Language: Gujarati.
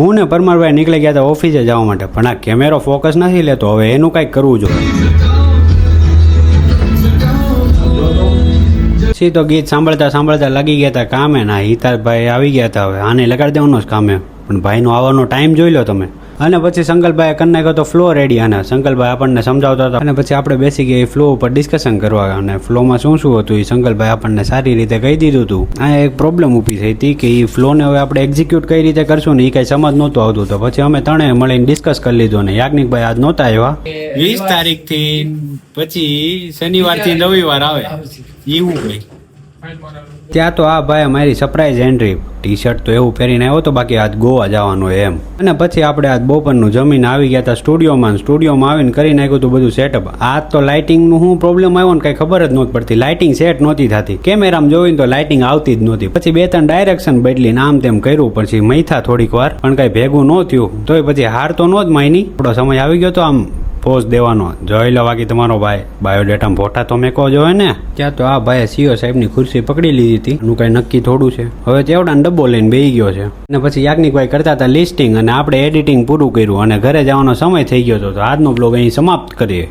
હું ને પરમારભાઈ નીકળી ગયા હતા ઓફિસે જવા માટે, પણ આ કેમેરો ફોકસ નથી લેતો. હવે એનું કંઈક કરવું જોઈએ. તો ગીત સાંભળતા સાંભળતા લાગી ગયા હતા કામે. ના હિતાભાઈ આવી ગયા હતા. હવે આને લગાડી દેવાનો જ કામે, પણ ભાઈનો આવવાનો ટાઈમ જોઈ લો તમે. અને પછી શંકરભાઈ કરી નાખ્યો તો ફ્લો રેડી. અને શંકરભાઈ આપણને સમજાવતા હતા અને પછી આપણે બેસી ગયા ફ્લો ઉપર ડિસ્કશન કરવા. અને ફ્લોમાં શું શું હતું એ શંકરભાઈ આપણને સારી રીતે કહી દીધું હતું. આ એક પ્રોબ્લેમ ઊભી થઈ હતી કે એ ફ્લોને હવે આપણે એક્ઝિક્યુટ કઈ રીતે કરશું ને એ કઈ સમજ નહોતું આવતું. તો પછી અમે ત્રણેય મળીને ડિસ્કસ કરી લીધું. ને યાજ્ઞિકભાઈ આજ નહોતા આવ્યા. 20 તારીખથી પછી શનિવારથી રવિવાર આવે એવું કઈ. ત્યાં તો આ ભાઈ મારી સરપ્રાઈઝ એન્ટ્રી. ટી શર્ટ તો એવું પહેરીને આવ્યો તો, બાકી આજ ગોવા જવાનું એમ. અને પછી આપણે આજ બપોરનું જમીન આવી ગયા હતા સ્ટુડિયોમાં આવીને કરી નાખ્યું હતું બધું સેટઅપ. આજ તો લાઇટિંગનું શું પ્રોબ્લેમ આવ્યો ને કઈ ખબર જ નહોતી પડતી. લાઇટિંગ સેટ નહોતી થતી. કેમેરામાં જોઈને તો લાઇટિંગ આવતી જ નહોતી. પછી 2-3 ડાયરેક્શન બદલીને આમ તેમ કર્યું. પછી મૈથા થોડીક વાર, પણ કઈ ભેગું ન થયું. તોય પછી હાર તો ન જ માયની. થોડો સમય આવી ગયો તો આમ પોઝ દેવાનો. જોઈ લો બાકી તમારો ભાઈ બાયોડેટામાં ફોટા તો મેકો જોઈએ ને. ત્યાં તો આ ભાઈએ સીઓ સાહેબની ખુરશી પકડી લીધી હતી. એનું કઈ નક્કી થોડું છે. હવે તેવડાનો ડબ્બો લઈને બેસી ગયો છે. અને પછી યાજ્ઞિકભાઈ કરતા હતા લિસ્ટિંગ અને આપણે એડિટિંગ પૂરું કર્યું અને ઘરે જવાનો સમય થઈ ગયો હતો. તો આજનો બ્લોગ અહીં સમાપ્ત કરીએ.